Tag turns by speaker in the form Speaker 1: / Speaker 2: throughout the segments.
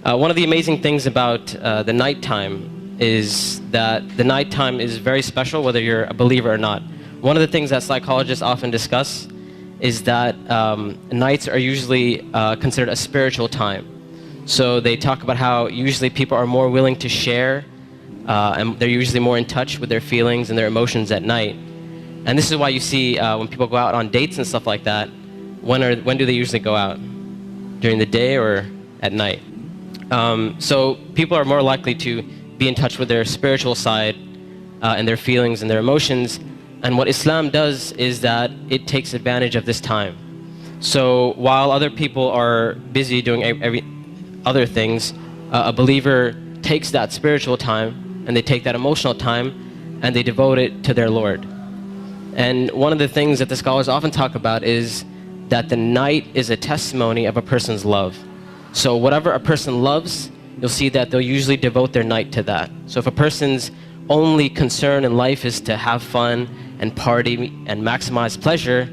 Speaker 1: One of the amazing things about the nighttime is that the nighttime is very special whether you're a believer or not. One of the things that psychologists often discuss is that nights are usually considered a spiritual time. So they talk about how usually people are more willing to share and they're usually more in touch with their feelings and their emotions at night. And this is why you see when people go out on dates and stuff like that, when do they usually go out? During the day or at night? So people are more likely to be in touch with their spiritual side and their feelings and their emotions. And what Islam does is that it takes advantage of this time. So while other people are busy doing other things, a believer takes that spiritual time and they take that emotional time and they devote it to their Lord. And one of the things that the scholars often talk about is that the night is a testimony of a person's love. So whatever a person loves, you'll see that they'll usually devote their night to that. So if a person's only concern in life is to have fun and party and maximize pleasure,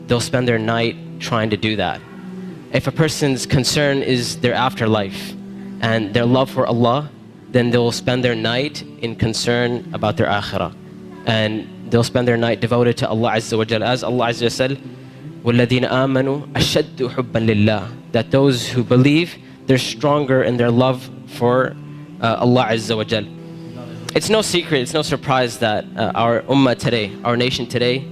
Speaker 1: they'll spend their night trying to do that. If a person's concern is their afterlife and their love for Allah, then they'll spend their night in concern about their akhirah. And they'll spend their night devoted to Allah Azza wa Jal. As Allah Azza wa Jal said, وَالَّذِينَ آمَنُوا أَشَدُّ حُبًّا لِلَّهِ, that those who believe, they're stronger in their love for Allah Azza wa Jal. It's no secret, it's no surprise that our ummah today, our nation today,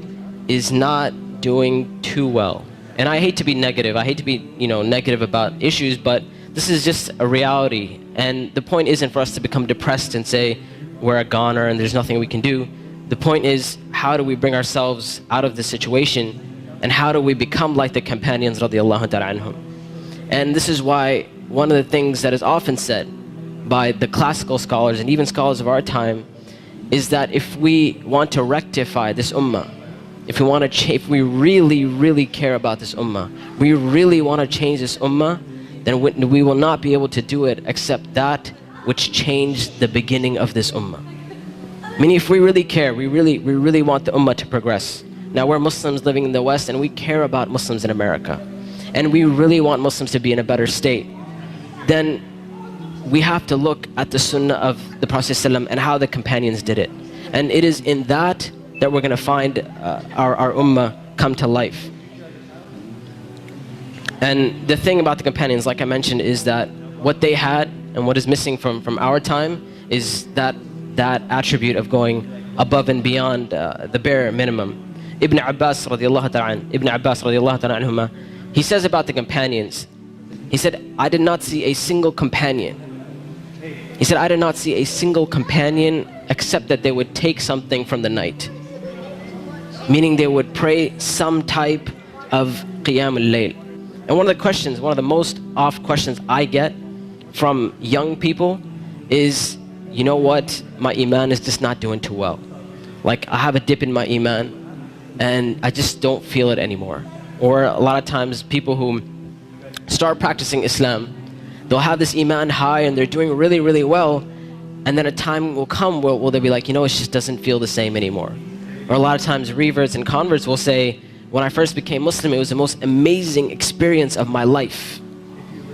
Speaker 1: is not doing too well. And I hate to be negative, I hate to be negative about issues, but this is just a reality. And the point isn't for us to become depressed and say we're a goner and there's nothing we can do. The point is, how do we bring ourselves out of this situation, and how do we become like the companions radiallahu ta'ala anhum? And this is why one of the things that is often said by the classical scholars and even scholars of our time is that if we want to rectify this ummah, if we really, really care about this ummah, we really want to change this ummah, then we will not be able to do it except that which changed the beginning of this ummah. Meaning, if we really care, we really want the ummah to progress. Now we're Muslims living in the West and we care about Muslims in America, and we really want Muslims to be in a better state, then we have to look at the sunnah of the Prophet ﷺ and how the companions did it. And it is in that we're going to find our ummah come to life. And the thing about the companions, like I mentioned, is that what they had and what is missing from our time is that attribute of going above and beyond the bare minimum. Ibn Abbas radiallahu ta'ala anhuma, he says about the companions, he said, I did not see a single companion. He said, I did not see a single companion except that they would take something from the night. Meaning they would pray some type of qiyam al-layl. And one of the most oft questions I get from young people is, you know what, my iman is just not doing too well. Like, I have a dip in my iman and I just don't feel it anymore. Or a lot of times people who start practicing Islam, they'll have this iman high and they're doing really, really well, and then a time will come where they'll be like, it just doesn't feel the same anymore. Or a lot of times reverts and converts will say, when I first became Muslim, it was the most amazing experience of my life,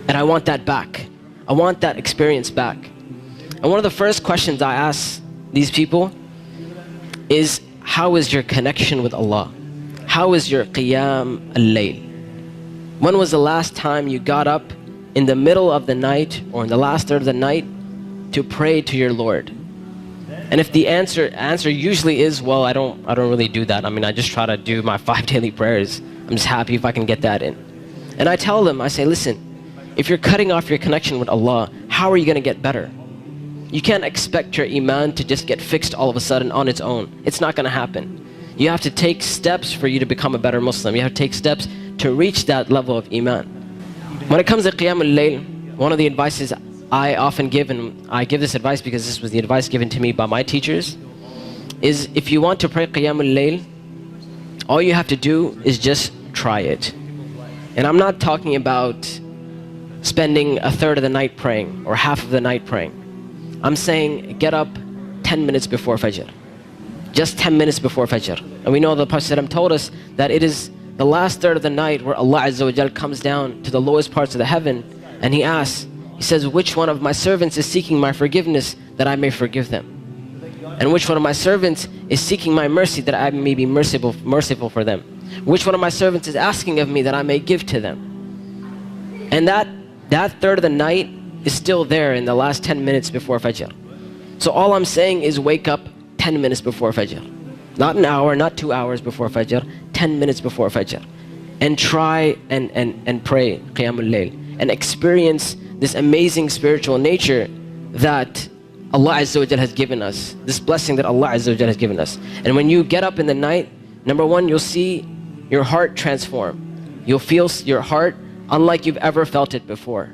Speaker 1: and I want that back. I want that experience back. And one of the first questions I ask these people is, how is your connection with Allah? How is your qiyam al-layl? When was the last time you got up in the middle of the night or in the last third of the night to pray to your Lord? And if the answer usually is, well, I don't really do that. I mean, I just try to do my 5 daily prayers. I'm just happy if I can get that in. And I tell them, I say, listen, if you're cutting off your connection with Allah, how are you going to get better? You can't expect your iman to just get fixed all of a sudden on its own. It's not going to happen. You have to take steps for you to become a better Muslim. You have to take steps to reach that level of iman. When it comes to qiyam al-layl, one of the advices I often give, and I give this advice because this was the advice given to me by my teachers, is if you want to pray qiyam al-layl, all you have to do is just try it. And I'm not talking about spending a third of the night praying or half of the night praying. I'm saying get up 10 minutes before Fajr. Just 10 minutes before Fajr. And we know the Prophet ﷺ told us that it is the last third of the night where Allah Azza wa Jal comes down to the lowest parts of the heaven and He asks, He says, which one of my servants is seeking my forgiveness that I may forgive them? And which one of my servants is seeking my mercy that I may be merciful for them? Which one of my servants is asking of me that I may give to them? And that third of the night is still there in the last 10 minutes before Fajr. So all I'm saying is wake up 10 minutes before Fajr. Not an hour, not 2 hours before Fajr, 10 minutes before Fajr. And try and pray Qiyamul Layl and experience this amazing spiritual nature that Allah Azza wa Jal has given us, this blessing that Allah Azza wa Jal has given us. And when you get up in the night, number one, you'll see your heart transform. You'll feel your heart unlike you've ever felt it before.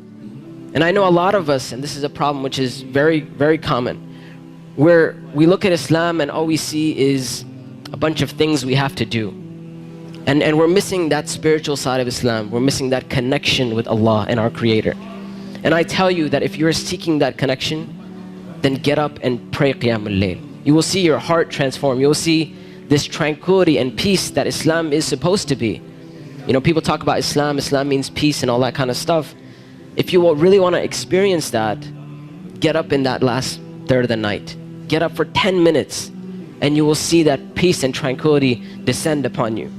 Speaker 1: And I know a lot of us, and this is a problem which is very, very common, where we look at Islam and all we see is a bunch of things we have to do. And we're missing that spiritual side of Islam. We're missing that connection with Allah and our Creator. And I tell you that if you're seeking that connection, then get up and pray Qiyamul Layl. You will see your heart transform. You will see this tranquility and peace that Islam is supposed to be. You know, people talk about Islam. Islam means peace and all that kind of stuff. If you really want to experience that, get up in that last third of the night. Get up for 10 minutes and you will see that peace and tranquility descend upon you.